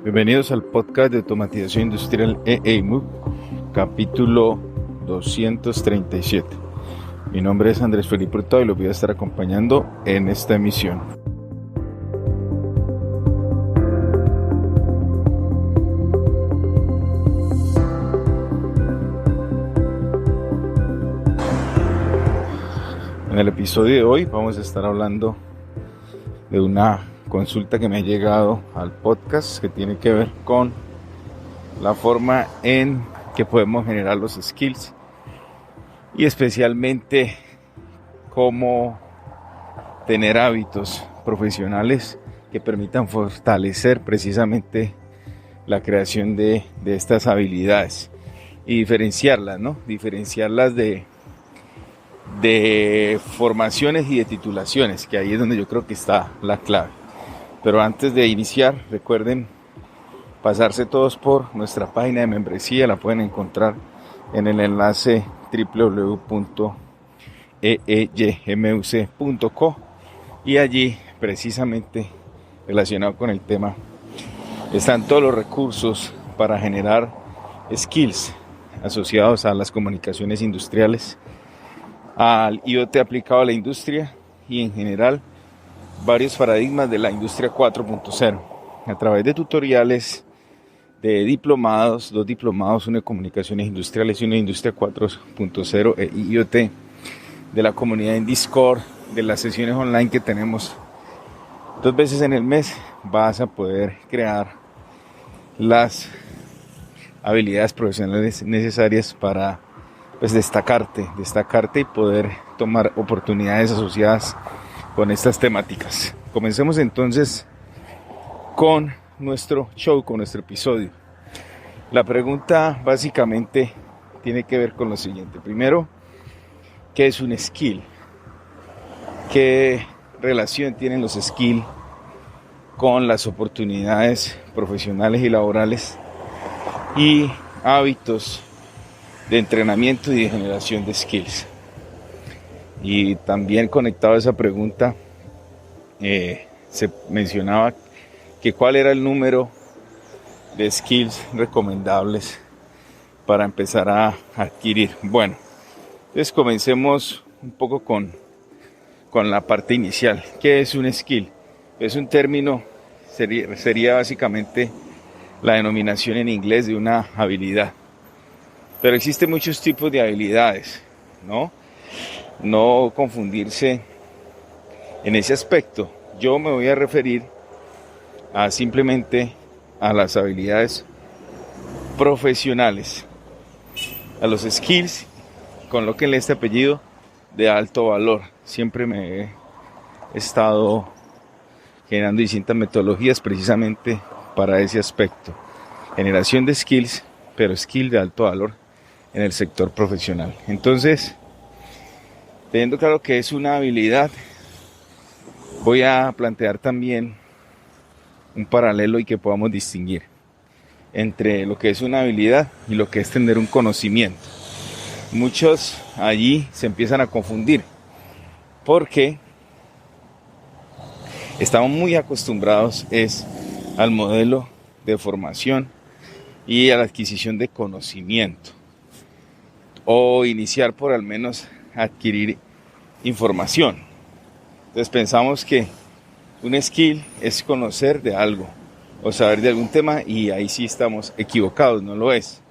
Bienvenidos al podcast de automatización industrial EAMU, capítulo 237. Mi nombre es Andrés Felipe Hurtado y los voy a estar acompañando en esta emisión. En el episodio de hoy vamos a estar hablando de una consulta que me ha llegado al podcast que tiene que ver con la forma en que podemos generar los skills y especialmente cómo tener hábitos profesionales que permitan fortalecer precisamente la creación de estas habilidades y diferenciarlas, ¿no? Diferenciarlas de formaciones y de titulaciones, que ahí es donde yo creo que está la clave. Pero antes de iniciar, recuerden pasarse todos por nuestra página de membresía. La pueden encontrar en el enlace www.eeymuc.co y allí, precisamente relacionado con el tema, están todos los recursos para generar skills asociados a las comunicaciones industriales, al IoT aplicado a la industria y en general varios paradigmas de la industria 4.0 a través de tutoriales, de diplomados, 2 diplomados, uno de comunicaciones industriales y uno de industria 4.0 e IoT, de la comunidad en Discord, de las sesiones online que tenemos 2 veces en el mes. Vas a poder crear las habilidades profesionales necesarias para destacarte y poder tomar oportunidades asociadas con estas temáticas. Comencemos entonces con nuestro show, con nuestro episodio. La pregunta básicamente tiene que ver con lo siguiente. Primero, ¿qué es un skill? ¿Qué relación tienen los skills con las oportunidades profesionales y laborales y hábitos de entrenamiento y de generación de skills? Y también conectado a esa pregunta, se mencionaba que cuál era el número de skills recomendables para empezar a adquirir. Bueno, entonces comencemos un poco con la parte inicial. ¿Qué es un skill? Es un término, sería básicamente la denominación en inglés de una habilidad. Pero existen muchos tipos de habilidades, ¿no? No confundirse en ese aspecto. Yo me voy a referir simplemente a las habilidades profesionales, a los skills, colóquenle este apellido, de alto valor. Siempre me he estado generando distintas metodologías precisamente para ese aspecto. Generación de skills, pero skill de alto valor en el sector profesional. Entonces, teniendo claro que es una habilidad, voy a plantear también un paralelo y que podamos distinguir entre lo que es una habilidad y lo que es tener un conocimiento. Muchos allí se empiezan a confundir porque estamos muy acostumbrados al modelo de formación y a la adquisición de conocimiento, o iniciar por al menos adquirir información. Entonces pensamos que un skill es conocer de algo o saber de algún tema, y ahí sí estamos equivocados, no lo es.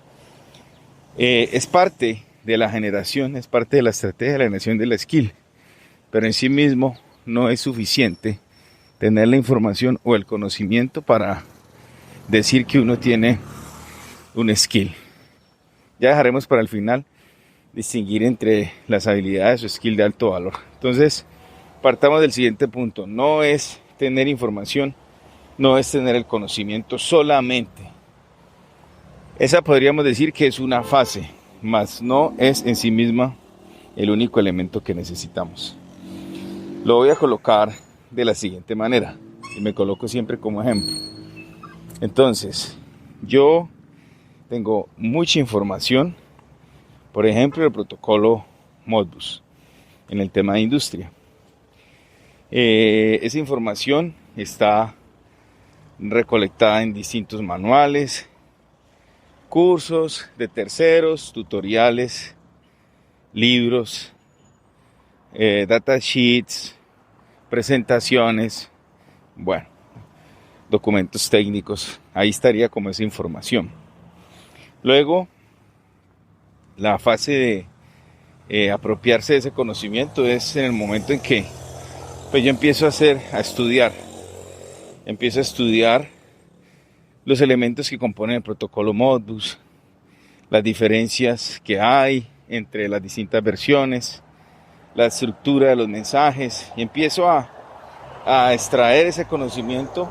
Es parte de la generación, es parte de la estrategia de la generación de la skill, pero en sí mismo no es suficiente tener la información o el conocimiento para decir que uno tiene un skill. Ya dejaremos para el final distinguir entre las habilidades o skill de alto valor. Entonces, partamos del siguiente punto. No es tener información, no es tener el conocimiento solamente. Esa podríamos decir que es una fase, mas no es en sí misma el único elemento que necesitamos. Lo voy a colocar de la siguiente manera, y me coloco siempre como ejemplo. Entonces, yo tengo mucha información, por ejemplo, el protocolo Modbus en el tema de industria. Esa información está recolectada en distintos manuales, cursos de terceros, tutoriales, libros, datasheets, presentaciones, bueno, documentos técnicos. Ahí estaría como esa información. Luego, la fase de apropiarse de ese conocimiento es en el momento en que pues yo empiezo a estudiar los elementos que componen el protocolo Modbus, las diferencias que hay entre las distintas versiones, la estructura de los mensajes, y empiezo a extraer ese conocimiento,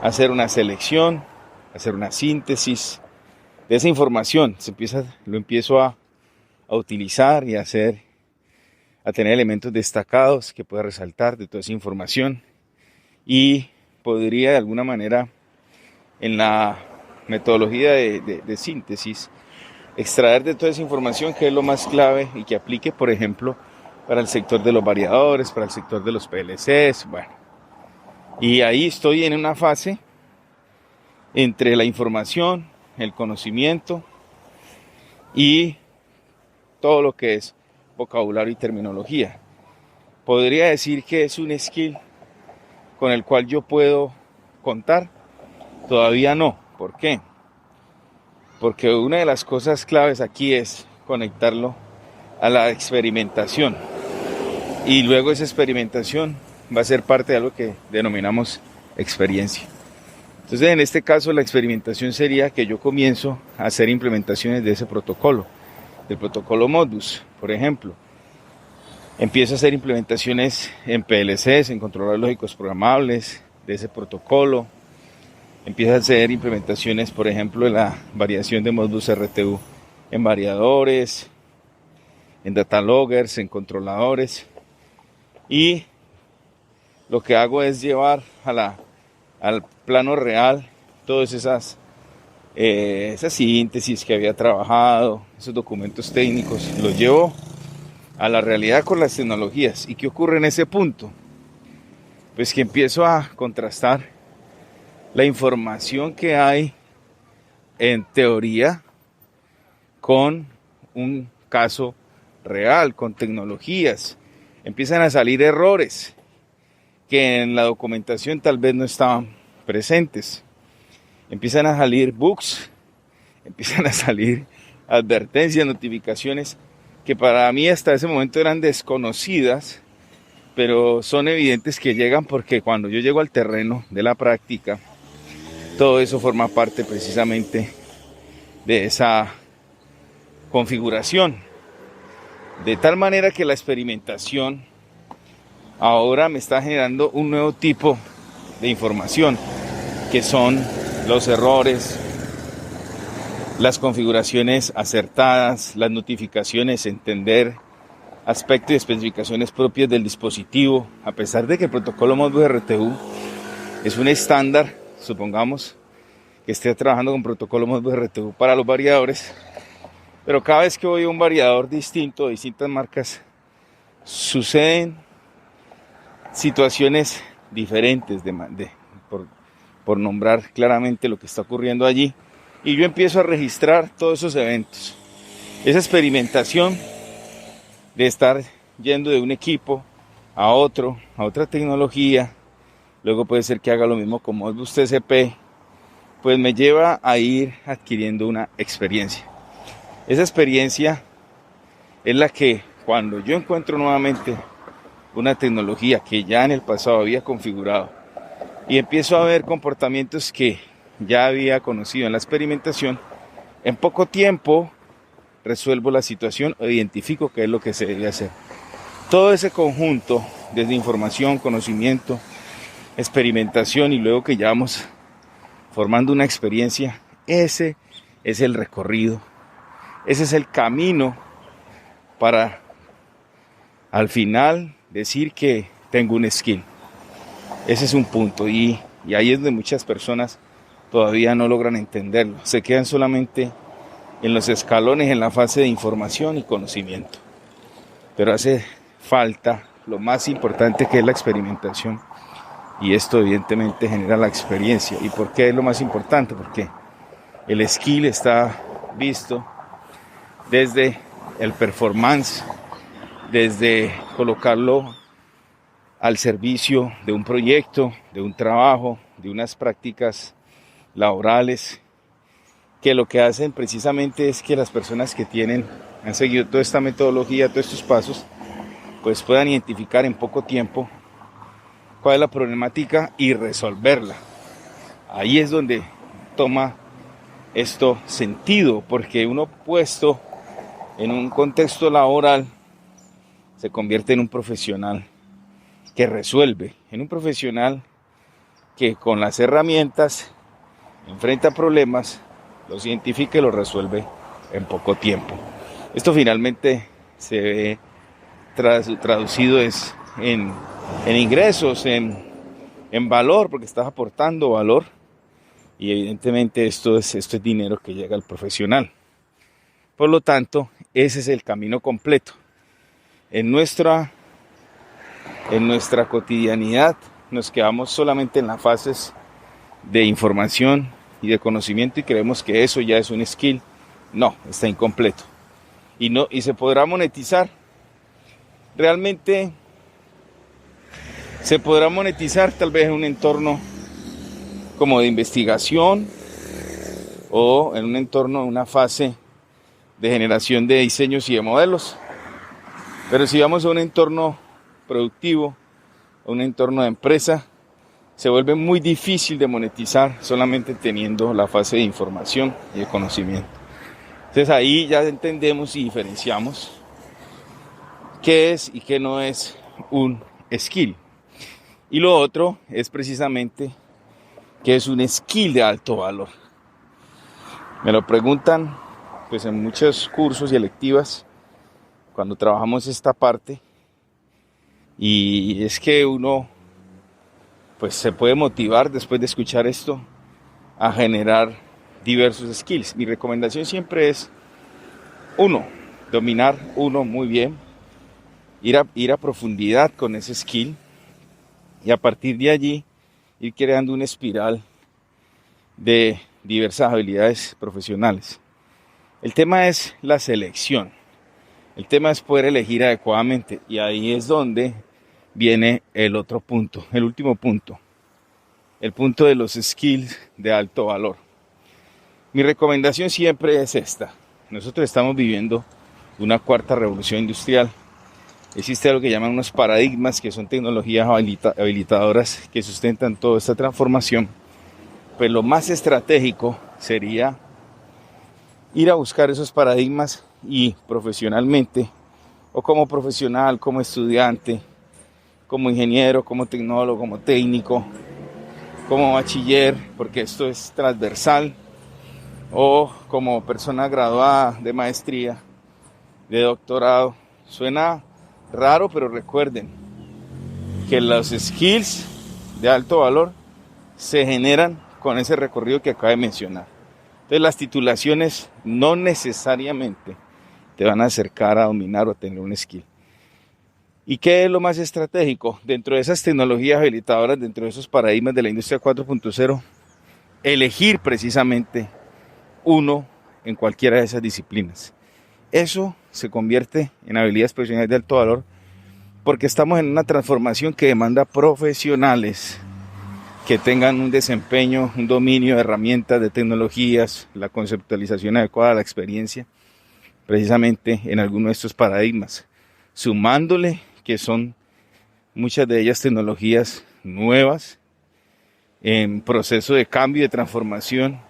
a hacer una selección, a hacer una síntesis de esa información. Lo empiezo a utilizar y a tener elementos destacados que pueda resaltar de toda esa información, y podría de alguna manera en la metodología de síntesis extraer de toda esa información que es lo más clave y que aplique, por ejemplo, para el sector de los variadores, para el sector de los PLCs, bueno. Y ahí estoy en una fase entre la información, el conocimiento y todo lo que es vocabulario y terminología. Podría decir que es un skill con el cual yo puedo contar. Todavía no. ¿Por qué? Porque una de las cosas claves aquí es conectarlo a la experimentación. Y luego esa experimentación va a ser parte de algo que denominamos experiencia. Entonces, en este caso, la experimentación sería que yo comienzo a hacer implementaciones de ese protocolo, del protocolo Modbus, por ejemplo. Empiezo a hacer implementaciones en PLCs, en controladores lógicos programables de ese protocolo. Empiezo a hacer implementaciones, por ejemplo, de la variación de Modbus RTU en variadores, en data loggers, en controladores. Y lo que hago es llevar al plano real todas esas síntesis que había trabajado, esos documentos técnicos, los llevo a la realidad con las tecnologías. ¿Y qué ocurre en ese punto? Pues que empiezo a contrastar la información que hay en teoría con un caso real, con tecnologías. Empiezan a salir errores que en la documentación tal vez no estaban presentes. Empiezan a salir bugs, empiezan a salir advertencias, notificaciones que para mí hasta ese momento eran desconocidas, pero son evidentes que llegan porque cuando yo llego al terreno de la práctica, todo eso forma parte precisamente de esa configuración. De tal manera que la experimentación ahora me está generando un nuevo tipo de información, que son los errores, las configuraciones acertadas, las notificaciones, entender aspectos y especificaciones propias del dispositivo. A pesar de que el protocolo Modbus RTU es un estándar, supongamos que esté trabajando con protocolo Modbus RTU para los variadores, pero cada vez que voy a un variador distinto, de distintas marcas, suceden situaciones diferentes, por nombrar claramente lo que está ocurriendo allí, y yo empiezo a registrar todos esos eventos. Esa experimentación de estar yendo de un equipo a otro, a otra tecnología, luego puede ser que haga lo mismo con Modbus TCP, pues me lleva a ir adquiriendo una experiencia. Esa experiencia es la que, cuando yo encuentro nuevamente una tecnología que ya en el pasado había configurado y empiezo a ver comportamientos que ya había conocido en la experimentación, en poco tiempo resuelvo la situación o identifico qué es lo que se debe hacer. Todo ese conjunto, desde información, conocimiento, experimentación y luego que ya vamos formando una experiencia, ese es el recorrido, ese es el camino para al final decir que tengo un skill. Ese es un punto y ahí es donde muchas personas todavía no logran entenderlo. Se quedan solamente en los escalones, en la fase de información y conocimiento. Pero hace falta lo más importante, que es la experimentación, y esto evidentemente genera la experiencia. ¿Y por qué es lo más importante? Porque el skill está visto desde el performance, desde colocarlo al servicio de un proyecto, de un trabajo, de unas prácticas laborales, que lo que hacen precisamente es que las personas que han seguido toda esta metodología, todos estos pasos, pues puedan identificar en poco tiempo cuál es la problemática y resolverla. Ahí es donde toma esto sentido, porque uno puesto en un contexto laboral se convierte en un profesional que resuelve, en un profesional que con las herramientas enfrenta problemas, los identifica y los resuelve en poco tiempo. Esto finalmente se ve traducido en ingresos, en valor, porque estás aportando valor, y evidentemente esto es dinero que llega al profesional. Por lo tanto, ese es el camino completo. En nuestra cotidianidad nos quedamos solamente en las fases de información y de conocimiento y creemos que eso ya es un skill. No, está incompleto. Y se podrá monetizar. Realmente se podrá monetizar tal vez en un entorno como de investigación o en un entorno, una fase de generación de diseños y de modelos. Pero si vamos a un entorno productivo, a un entorno de empresa, se vuelve muy difícil de monetizar solamente teniendo la fase de información y de conocimiento. Entonces ahí ya entendemos y diferenciamos qué es y qué no es un skill. Y lo otro es precisamente qué es un skill de alto valor. Me lo preguntan pues en muchos cursos y electivas cuando trabajamos esta parte, y es que uno pues se puede motivar después de escuchar esto a generar diversos skills. Mi recomendación siempre es dominar uno muy bien, ir a profundidad con ese skill y a partir de allí ir creando una espiral de diversas habilidades profesionales. El tema es la selección, el tema es poder elegir adecuadamente, y ahí es donde viene el otro punto, el último punto, el punto de los skills de alto valor. Mi recomendación siempre es esta. Nosotros estamos viviendo una cuarta revolución industrial. Existe algo que llaman unos paradigmas, que son tecnologías habilitadoras que sustentan toda esta transformación. Pues lo más estratégico sería ir a buscar esos paradigmas y profesionalmente, o como profesional, como estudiante, como ingeniero, como tecnólogo, como técnico, como bachiller, porque esto es transversal, o como persona graduada de maestría, de doctorado. Suena raro, pero recuerden que los skills de alto valor se generan con ese recorrido que acabo de mencionar. Entonces las titulaciones no necesariamente te van a acercar a dominar o a tener un skill. ¿Y qué es lo más estratégico? Dentro de esas tecnologías habilitadoras, dentro de esos paradigmas de la industria 4.0, elegir precisamente uno en cualquiera de esas disciplinas. Eso se convierte en habilidades profesionales de alto valor, porque estamos en una transformación que demanda profesionales que tengan un desempeño, un dominio de herramientas, de tecnologías, la conceptualización adecuada, la experiencia, precisamente en alguno de estos paradigmas, sumándole que son muchas de ellas tecnologías nuevas, en proceso de cambio, de transformación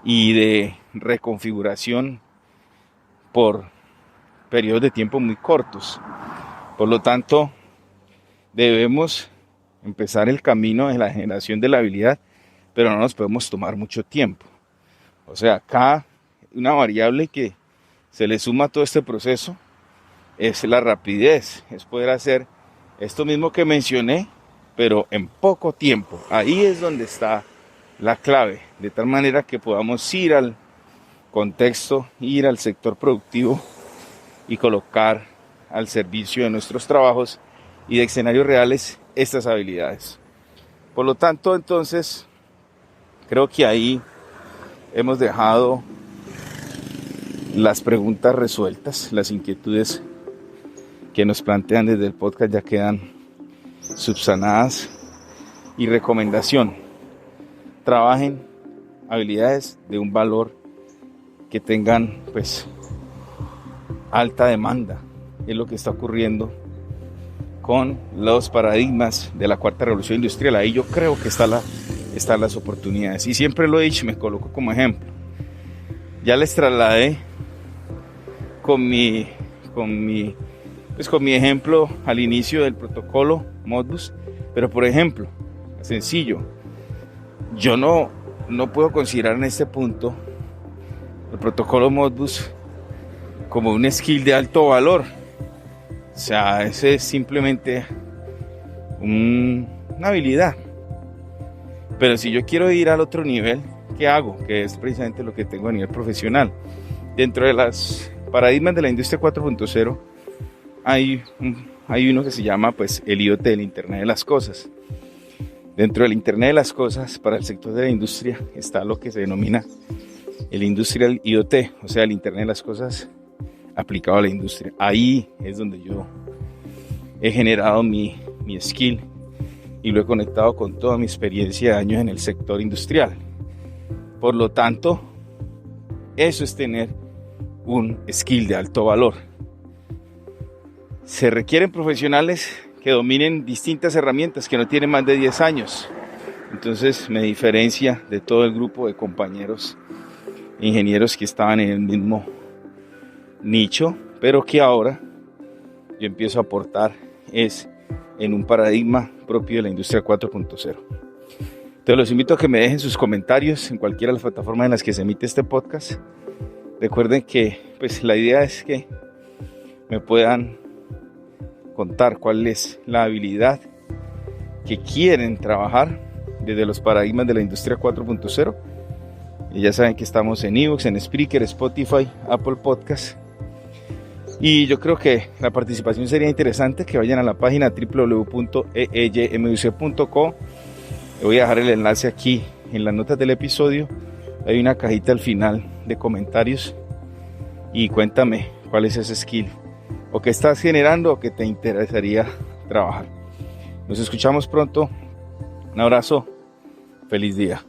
y de reconfiguración por periodos de tiempo muy cortos. Por lo tanto, debemos empezar el camino de la generación de la habilidad, pero no nos podemos tomar mucho tiempo. O sea, acá una variable que se le suma a todo este proceso es la rapidez, es poder hacer esto mismo que mencioné, pero en poco tiempo. Ahí es donde está la clave, de tal manera que podamos ir al contexto, ir al sector productivo y colocar al servicio de nuestros trabajos y de escenarios reales estas habilidades. Por lo tanto, entonces, creo que ahí hemos dejado las preguntas resueltas, las inquietudes que nos plantean desde el podcast ya quedan subsanadas. Y recomendación: trabajen habilidades de un valor que tengan pues alta demanda. Es lo que está ocurriendo con los paradigmas de la cuarta revolución industrial. Ahí yo creo que están las oportunidades, y siempre lo he dicho, me coloco como ejemplo. Ya les trasladé con mi ejemplo al inicio del protocolo Modbus, pero por ejemplo, sencillo, yo no puedo considerar en este punto el protocolo Modbus como un skill de alto valor. O sea, ese es simplemente una habilidad. Pero si yo quiero ir al otro nivel, ¿qué hago? Que es precisamente lo que tengo a nivel profesional. Dentro de las paradigmas de la industria 4.0 hay uno que se llama pues el IoT, el Internet de las Cosas. Dentro del Internet de las Cosas, para el sector de la industria, está lo que se denomina el Industrial IoT, o sea, el Internet de las Cosas aplicado a la industria. Ahí es donde yo he generado mi skill y lo he conectado con toda mi experiencia de años en el sector industrial. Por lo tanto, eso es tener un skill de alto valor. Se requieren profesionales que dominen distintas herramientas, que no tienen más de 10 años. Entonces me diferencia de todo el grupo de compañeros ingenieros que estaban en el mismo nicho, pero que ahora yo empiezo a aportar es en un paradigma propio de la industria 4.0. Entonces los invito a que me dejen sus comentarios en cualquiera de las plataformas en las que se emite este podcast. Recuerden que pues la idea es que me puedan contar cuál es la habilidad que quieren trabajar desde los paradigmas de la industria 4.0. Y ya saben que estamos en iVoox, en Spreaker, Spotify, Apple Podcast. Y yo creo que la participación sería interesante, que vayan a la página www.eymuc.co. Le voy a dejar el enlace aquí en las notas del episodio. Hay una cajita al final de comentarios y cuéntame cuál es ese skill o que estás generando o que te interesaría trabajar. Nos escuchamos pronto. Un abrazo. Feliz día.